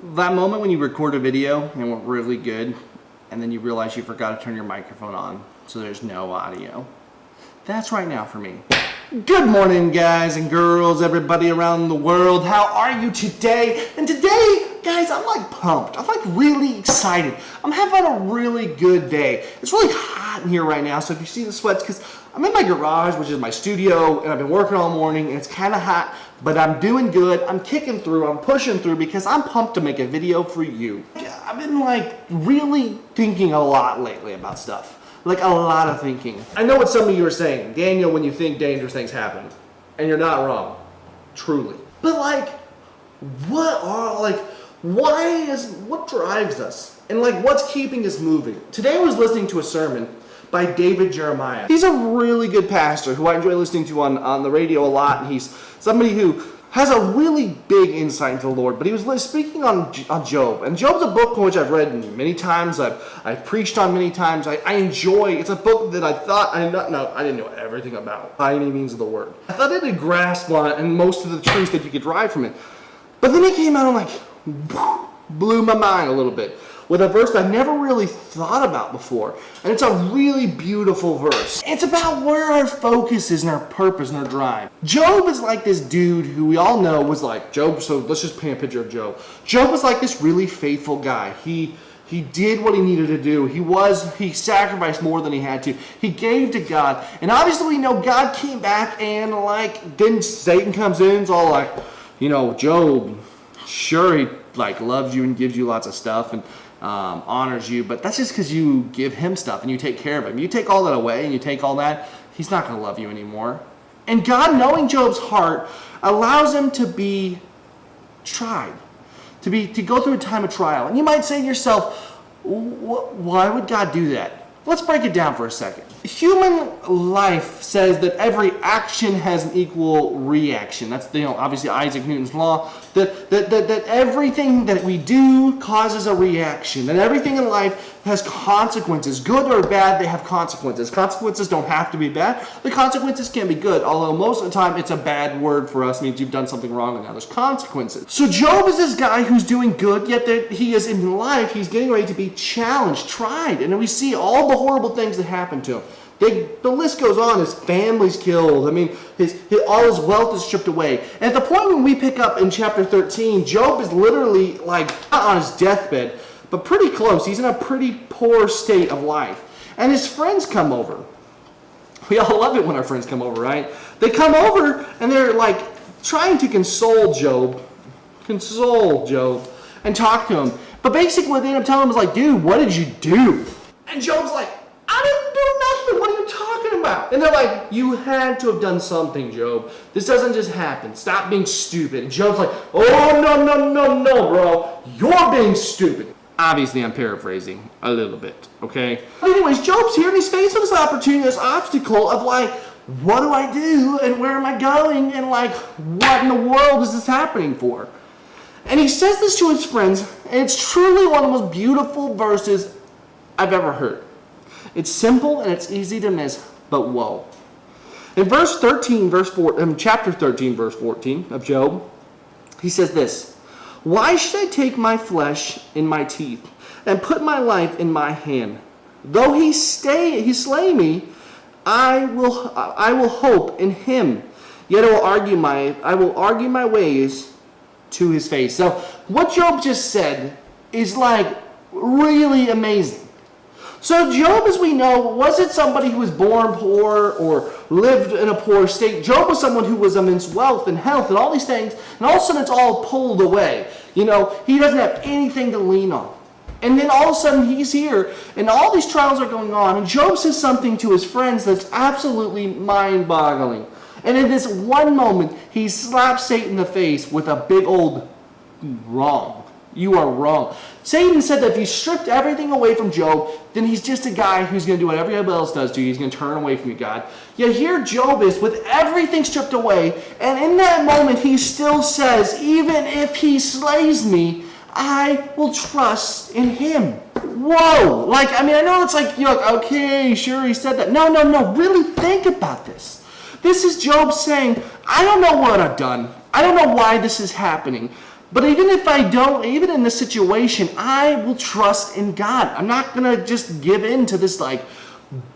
That moment when you record a video and it went really good, and then you realize you forgot to turn your microphone on, so there's no audio. That's right now for me. Good morning, guys and girls, everybody around the world. How are you today? And today, guys, I'm like pumped. I'm like really excited. I'm having a really good day. It's really hot in here right now, so if you see the sweats, because I'm in my garage, which is my studio, and I've been working all morning, and it's kind of hot, but I'm doing good. I'm kicking through. I'm pushing through because I'm pumped to make a video for you. I've been like really thinking a lot lately about stuff. Like a lot of thinking. I know what some of you are saying. Daniel, when you think dangerous things happen. And you're not wrong. Truly. But what drives us? And what's keeping us moving? Today I was listening to a sermon by David Jeremiah. He's a really good pastor who I enjoy listening to on the radio a lot. And he's somebody who has a really big insight into the Lord, but he was speaking on Job. And Job's a book which I've read many times, I've preached on many times. I enjoy. It's a book that I thought I didn't know everything about by any means of the word. I thought I had a grasp on it and most of the truths that you could derive from it. But then it came out and blew my mind a little bit with a verse that I never really thought about before. And it's a really beautiful verse. It's about where our focus is and our purpose and our drive. Job is like this dude who we all know was like Job, so let's just paint a picture of Job. Job was like this really faithful guy. He did what he needed to do. He sacrificed more than he had to. He gave to God. And obviously we know God came back and then Satan comes in, it's all like, Job, sure he loves you and gives you lots of stuff and honors you, but that's just because you give him stuff and you take care of him. You take all that away and you take all that, he's not going to love you anymore. And God, knowing Job's heart, allows him to be tried, to go through a time of trial. And you might say to yourself, why would God do that? Let's break it down for a second. Human life says that every action has an equal reaction. That's obviously Isaac Newton's law. That everything that we do causes a reaction. That everything in life has consequences. Good or bad, they have consequences. Consequences don't have to be bad. The consequences can be good. Although most of the time it's a bad word for us. It means you've done something wrong and now there's consequences. So Job is this guy who's doing good, yet that he is in life, he's getting ready to be challenged, tried. And then we see all the horrible things that happen to him. The list goes on. His family's killed. I mean, all his wealth is stripped away. And at the point when we pick up in chapter 13, Job is literally not on his deathbed, but pretty close. He's in a pretty poor state of life. And his friends come over. We all love it when our friends come over, right? They come over and they're trying to console Job, and talk to him. But basically what they end up telling him is dude, what did you do? And Job's like, I didn't do nothing. What are you talking about? And they're like, you had to have done something, Job. This doesn't just happen. Stop being stupid. And Job's like, oh, no, bro. You're being stupid. Obviously, I'm paraphrasing a little bit, okay? But anyways, Job's here and he's facing this opportunity, this obstacle of what do I do and where am I going and what in the world is this happening for? And he says this to his friends, and it's truly one of the most beautiful verses I've ever heard. It's simple and it's easy to miss, but whoa. In chapter 13, verse 14 of Job, he says this, why should I take my flesh in my teeth and put my life in my hand? Though he slay me, I will hope in him. Yet I will argue my ways to his face. So what Job just said is really amazing. So Job, as we know, wasn't somebody who was born poor or lived in a poor state. Job was someone who was immense wealth and health and all these things, and all of a sudden it's all pulled away. He doesn't have anything to lean on. And then all of a sudden he's here, and all these trials are going on, and Job says something to his friends that's absolutely mind-boggling. And in this one moment, he slaps Satan in the face with a big old wrong. You are wrong. Satan said that if you stripped everything away from Job, then he's just a guy who's going to do what everybody else does to you. He's going to turn away from you, God. Yet here Job is with everything stripped away, and in that moment he still says, even if he slays me, I will trust in him. Whoa! I know it's okay, sure, he said that. No. Really think about this. This is Job saying, I don't know what I've done. I don't know why this is happening. But even if I don't, even in this situation, I will trust in God. I'm not going to just give in to this like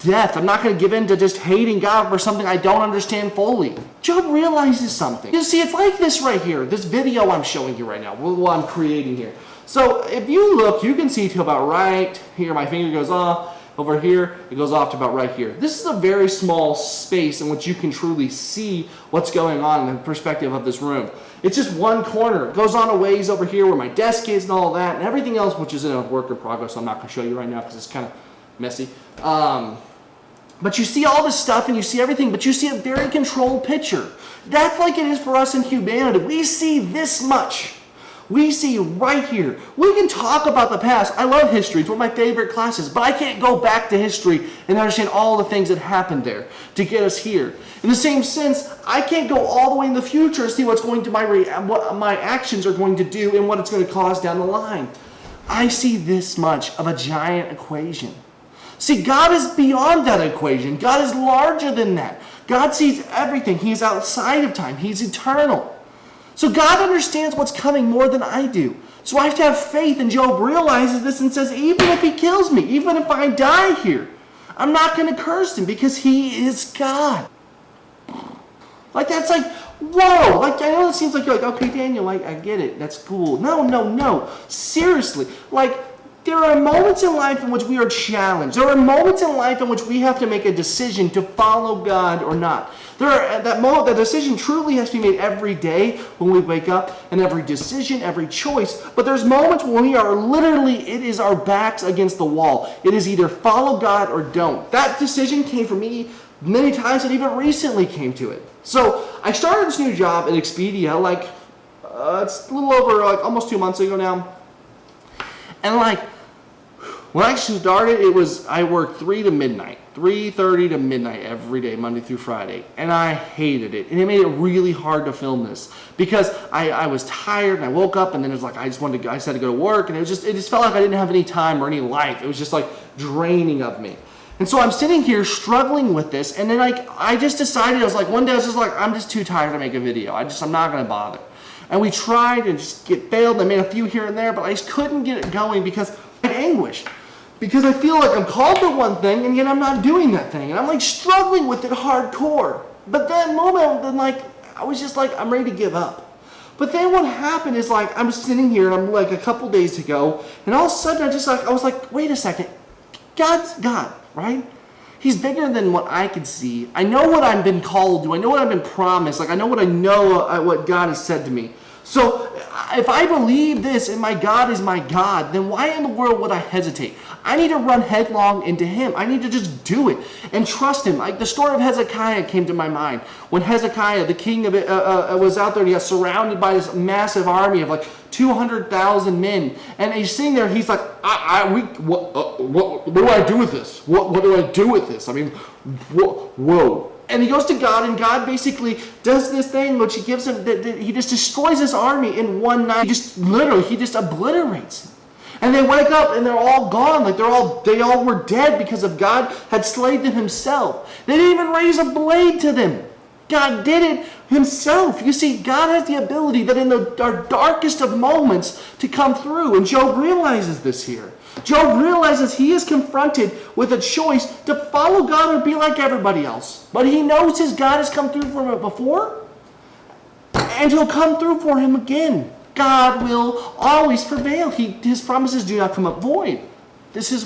death. I'm not going to give in to just hating God for something I don't understand fully. Job realizes something. You see, it's like this right here, this video I'm showing you right now, what I'm creating here. So if you look, you can see to about right here, my finger goes off. Over here, it goes off to about right here. This is a very small space in which you can truly see what's going on in the perspective of this room. It's just one corner. It goes on a ways over here where my desk is and all that, and everything else, which is in a work in progress. So I'm not going to show you right now because it's kind of messy. But you see all this stuff and you see everything, but you see a very controlled picture. That's like it is for us in humanity. We see this much. We see right here. We can talk about the past. I love history. It's one of my favorite classes. But I can't go back to history and understand all the things that happened there to get us here. In the same sense, I can't go all the way in the future and see what's going to what my actions are going to do and what it's going to cause down the line. I see this much of a giant equation. See, God is beyond that equation. God is larger than that. God sees everything. He's outside of time. He's eternal. So God understands what's coming more than I do. So I have to have faith, and Job realizes this and says, even if he kills me, even if I die here, I'm not going to curse him because he is God. Like that's like, whoa. Like I know it seems like you're like, okay, Daniel, I get it. That's cool. No. Seriously. Like there are moments in life in which we are challenged. There are moments in life in which we have to make a decision to follow God or not. That decision truly has to be made every day when we wake up, and every decision, every choice. But there's moments when we are literally, it is our backs against the wall. It is either follow God or don't. That decision came for me many times, and even recently came to it. So I started this new job at Expedia, it's a little over almost 2 months ago now. And when I started, I worked 3:30 to midnight every day, Monday through Friday. And I hated it. And it made it really hard to film this because I was tired and I woke up and then it was like I just had to go to work, and it just felt like I didn't have any time or any life. It was just like draining of me. And so I'm sitting here struggling with this, and then I just decided, one day I was just like, I'm just too tired to make a video. I'm not going to bother. And we tried and just failed. I made a few here and there, but I just couldn't get it going because I had anguish. Because I feel like I'm called to one thing, and yet I'm not doing that thing. And I'm struggling with it hardcore. But that moment, I was just I'm ready to give up. But then what happened is I'm sitting here and I'm a couple days to go, and all of a sudden I was like, wait a second. God's God, right? He's bigger than what I could see. I know what I've been called to. I know what I've been promised. I know what God has said to me. So if I believe this and my God is my God, then why in the world would I hesitate? I need to run headlong into Him. I need to just do it and trust Him. The story of Hezekiah came to my mind. When Hezekiah, the king of it, was out there and he got surrounded by this massive army of 200,000 men. And he's sitting there, he's like, what do I do with this? What do I do with this? I mean, whoa. And he goes to God, and God basically does this thing which He gives him, He just destroys his army in one night. He just obliterates him. And they wake up and they're all gone. They all were dead because of God had slayed them Himself. They didn't even raise a blade to them. God did it Himself. You see, God has the ability that in our darkest of moments to come through. And Job realizes this here. Job realizes he is confronted with a choice to follow God or be like everybody else. But he knows his God has come through for him before, and He'll come through for him again. God will always prevail. His promises do not come up void. This is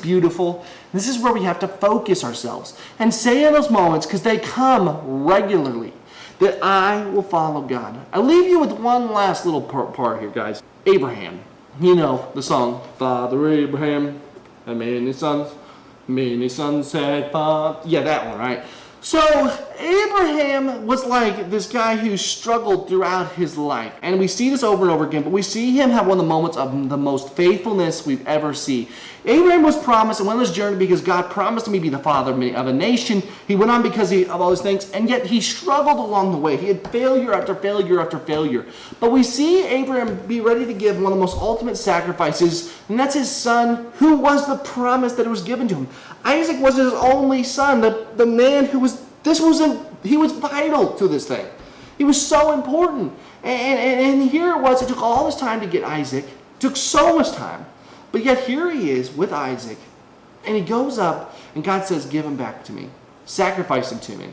beautiful. This is where we have to focus ourselves and say in those moments, because they come regularly, that I will follow God. I leave you with one last little part here, guys. Abraham. You know the song, Father Abraham had many sons had father. Yeah, that one, right? So Abraham was like this guy who struggled throughout his life. And we see this over and over again, but we see him have one of the moments of the most faithfulness we've ever seen. Abraham was promised and went on this journey because God promised him he'd be the father of a nation. He went on because of all these things, and yet he struggled along the way. He had failure after failure after failure. But we see Abraham be ready to give one of the most ultimate sacrifices, and that's his son, who was the promise that was given to him. Isaac was his only son, the man who was, he was vital to this thing. He was so important. And here it was, it took all this time to get Isaac. It took so much time. But yet here he is with Isaac. And he goes up and God says, give him back to me. Sacrifice him to me.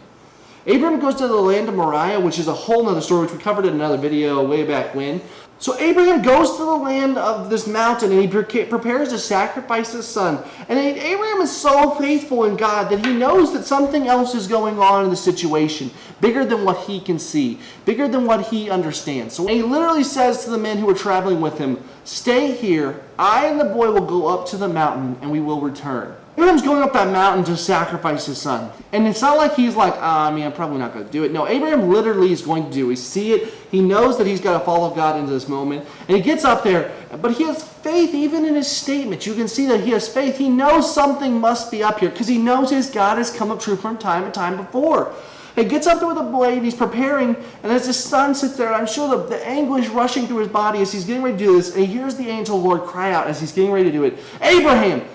Abraham goes to the land of Moriah, which is a whole nother story, which we covered in another video way back when. So Abraham goes to the land of this mountain and he prepares to sacrifice his son. And Abraham is so faithful in God that he knows that something else is going on in the situation, bigger than what he can see, bigger than what he understands. So he literally says to the men who are traveling with him, stay here, I and the boy will go up to the mountain and we will return. Abraham's going up that mountain to sacrifice his son. And it's not like he's like, I'm probably not going to do it. No, Abraham literally is going to do it. We see it. He knows that he's got to follow God into this moment. And he gets up there, but he has faith even in his statement. You can see that he has faith. He knows something must be up here because he knows his God has come up true from time and time before. He gets up there with a blade, he's preparing, and as his son sits there, I'm sure the anguish rushing through his body as he's getting ready to do this, and he hears the angel of the Lord cry out as he's getting ready to do it, Abraham!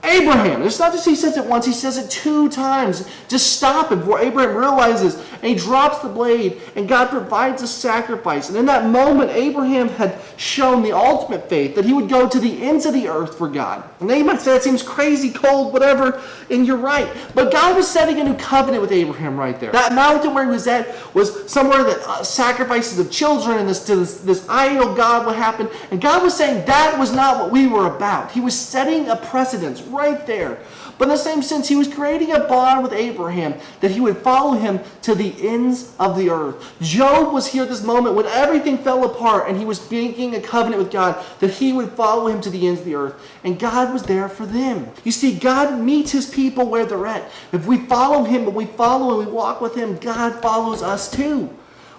Abraham! It's not just he says it once, he says it 2 times. Just stop it before Abraham realizes, and he drops the blade, and God provides a sacrifice. And in that moment, Abraham had shown the ultimate faith that he would go to the ends of the earth for God. And they might say that seems crazy, cold, whatever, and you're right. But God was setting a new covenant with Abraham right there. That mountain where he was at was somewhere that sacrifices of children and this idol God would happen. And God was saying that was not what we were about. He was setting a precedence right there. But in the same sense, he was creating a bond with Abraham that he would follow him to the ends of the earth. Job was here at this moment when everything fell apart and he was making a covenant with God that he would follow him to the ends of the earth. And God was there for them. You see, God meets his people where they're at. If we follow him, but we follow and we walk with him, God follows us too.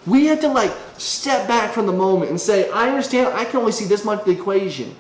We have to step back from the moment and say, I understand I can only see this much of the equation.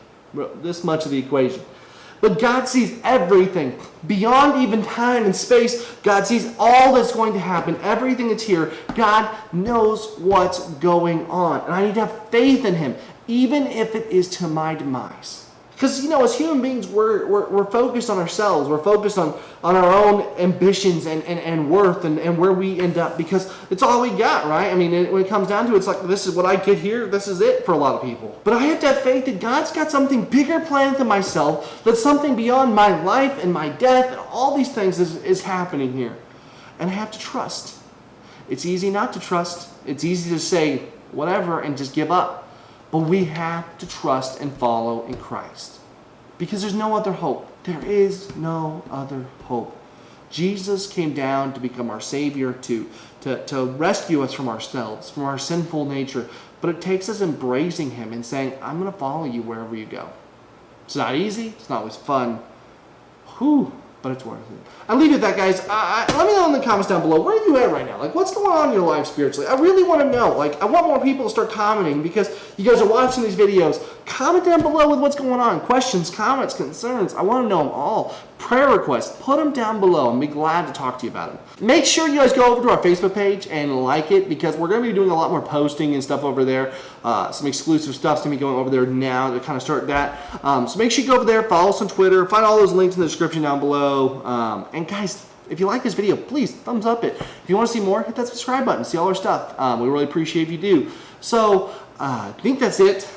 But God sees everything. Beyond even time and space, God sees all that's going to happen, everything that's here. God knows what's going on. And I need to have faith in him, even if it is to my demise. Because, as human beings, we're focused on ourselves. We're focused on our own ambitions and worth and where we end up because it's all we got, right? I mean, when it comes down to it, it's like, this is what I get here. This is it for a lot of people. But I have to have faith that God's got something bigger planned than myself, that something beyond my life and my death and all these things is happening here. And I have to trust. It's easy not to trust. It's easy to say whatever and just give up. But we have to trust and follow in Christ. Because there's no other hope. There is no other hope. Jesus came down to become our Savior, to rescue us from ourselves, from our sinful nature. But it takes us embracing him and saying, I'm going to follow you wherever you go. It's not easy. It's not always fun. But it's worth it. I'll leave it at that, guys. Let me know in the comments down below. Where are you at right now? What's going on in your life spiritually? I really want to know. I want more people to start commenting because you guys are watching these videos. Comment down below with what's going on. Questions, comments, concerns. I want to know them all. Prayer requests. Put them down below and be glad to talk to you about them. Make sure you guys go over to our Facebook page and like it because we're going to be doing a lot more posting and stuff over there. Some exclusive stuff's going to be going over there now to kind of start that. So make sure you go over there, follow us on Twitter, find all those links in the description down below. And guys, if you like this video, please thumbs up it. If you want to see more, hit that subscribe button. See all our stuff. We really appreciate if you do. So I think that's it.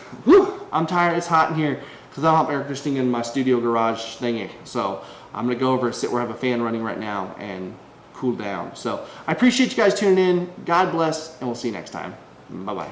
I'm tired. It's hot in here because I don't have air conditioning in my studio garage thingy. So I'm going to go over and sit where I have a fan running right now and cool down. So I appreciate you guys tuning in. God bless, and we'll see you next time. Bye-bye.